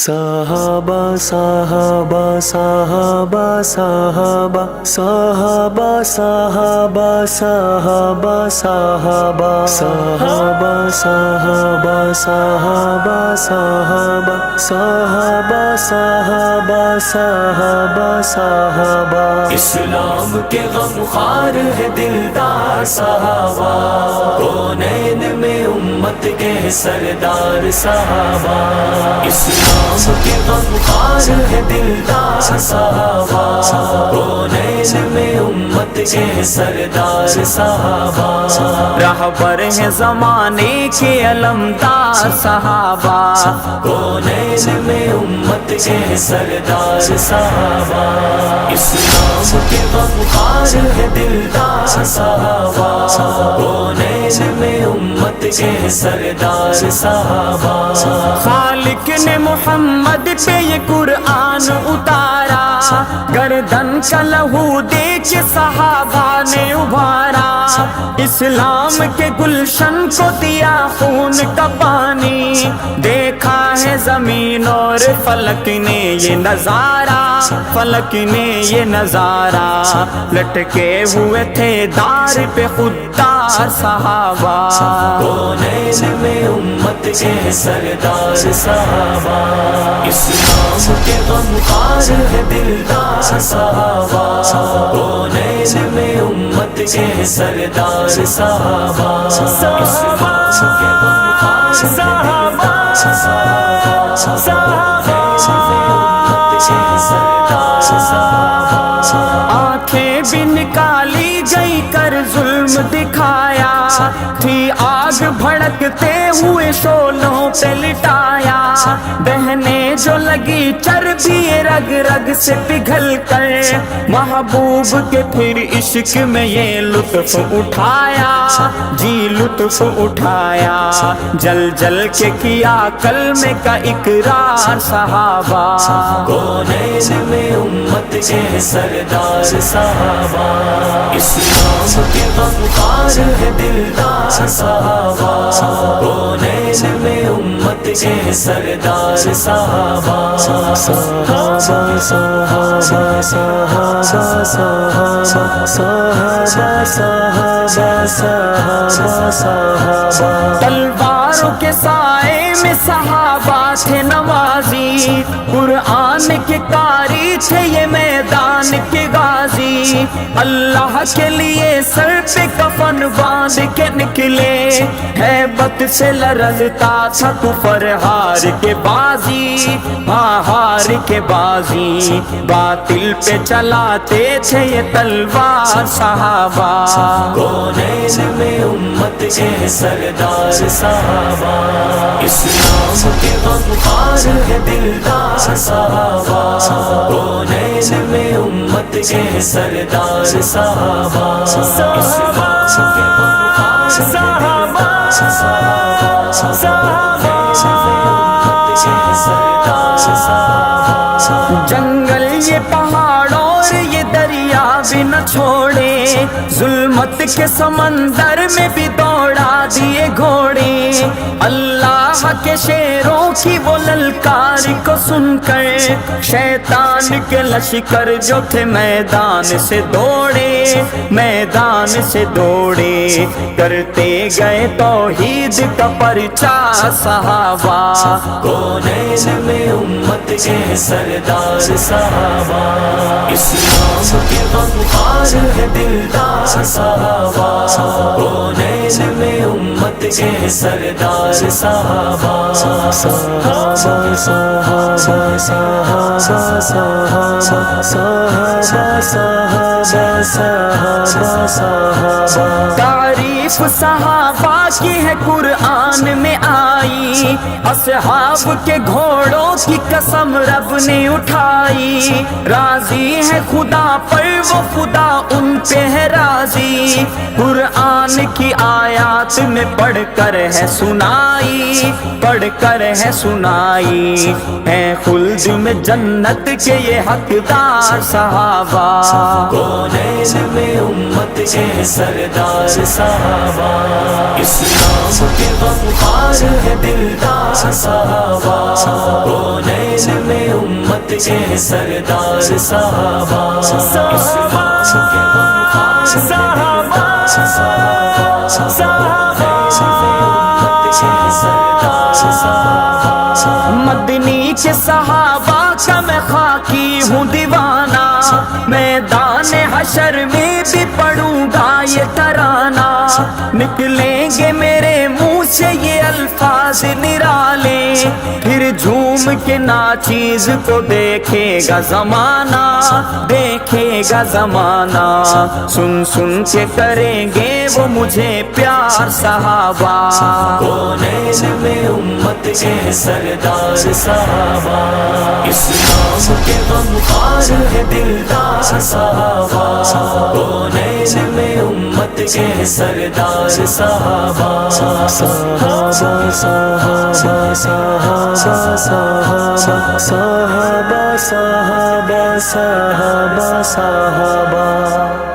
صحابہ صحابہ صحابہ صحابہ صحابہ صحابہ صحابہ صحابہ صحابہ صحابہ صحابہ صحابہ صحابہ صحابہ صحابہ صحابہ اسلام کے غمخوار ہے دلدار صحابہ کونین میں امت کے سردار صحابہ اسلام کے غمخوار ہے دلدار صحابہ کونین میں امت کے سردار صحابہ رہبر ہیں زمانے کے علمدار صحابہ کونین میں امت کے سردار صحابہ اسلام کے غمخوار ہے دلدار صحابہ کونین میں امت کے سردار صحابہ خالق نے محمد پہ یہ قرآن اتارا گردن کا لہو دے کے صحابہ نے ابھارا اسلام کے گلشن کو دیا خون کا پانی دیکھا ہے زمین اور فلک نے یہ نظارہ فلک نے یہ نظارہ لٹکے ہوئے تھے دار پہ خوددار صحابہ کونین میں امت کے سردار صحابہ اسلام کے غمخوار ہے دلدار صحابہ کونین میں امت کے سردار صحابہ اسلام کے غمخوار ہے دلدار صحابہ آنکھیں بھی نکالی گئی کر ظلم دکھایا تھی آگ بھڑکتے ہوئے شعلوں پہ لٹایا بہنے جو لگی چربی رگ رگ سے پگھل کر محبوب کے پھر عشق میں یہ لطف اٹھایا جی لطف اٹھایا جل جل کے کیا کلمے کا اقرار صحابہ کونین میں امت کے سردار صحابہ اسلام کے غمخوار ہے دلدار صحابہ کونین میں امت کے سردار صحابہ صحابہ صحابہ صحابہ صحابہ صحابہ تلواروں کے سائے میں صحابہ تھے نوازی قرآن کے قاری تھے یہ میدان کے غازی اللہ کے لیے سر پہ کفن باندھ کے نکلے ہیبت سے لرزتا تھا کفر ہار کے بازی ہار کے بازی باطل پہ چلاتے تھے یہ تلوار صحابہ کونین میں امت کے سردار صحابہ اسلام کے غمخوار ہے دلدار صحابہ کونین میں امت کے سردار صحابہ اسلام کے غمخوار ہے دلدار صحابہ جنگل یہ پہاڑ اور یہ دریا بھی نہ چھوڑے ظلمت کے سمندر میں بھی دوڑا دیے گھوڑے اللہ کے شیروں کی وہ للکار کو سن کر شیطان کے لشکر جو تھے میدان سے دوڑے میدان سے دوڑے کرتے گئے توحید کا پرچار صحابہ کونین میں امت کے سردار صحابہ اسلام کے غمخوار ہے دلدار صحابہ کونین میں امت کے سردار صحابہ صحابہ صحابہ صحابہ صحابہ صحابہ تعریف صحابہ کی ہے قرآن میں آئی اصحاب کے گھوڑوں کی قسم رب نے اٹھائی راضی ہے خدا پر وہ خدا ان پہ ہے راضی قرآن کی آیات میں پڑھ کر ہے سنائی پڑھ کر ہے سنائی ہے خلد میں جنت کے یہ حقدار صحابہ کونین میں امت کے سردار صحابہ اسلام کے غمخوار ہے دلدار صحابہ کونین کے سردار صحابہ، صحابہ، مدنی کے صحابہ کا میں خاکی ہوں دیوانہ، میدان حشر میں بھی پڑھوں گا یہ ترانہ، نکلیں گے میرے منہ سے یہ الفاظ نرالے، پھر جھوم کے ناچیز کو دیکھے گا زمانہ، دیکھے گا زمانہ، سن سن کے کریں گے وہ مجھے پیار صحابہ، کونین میں امت کے سردار صحابہ، اسلام کے غمخوار ہے دلدار صحابہ، کونین میں امت کے سردار صحابہ، صحابہ صحابہ صحابہ صحابہ صحابہ صحابہ صحابہ صحابہ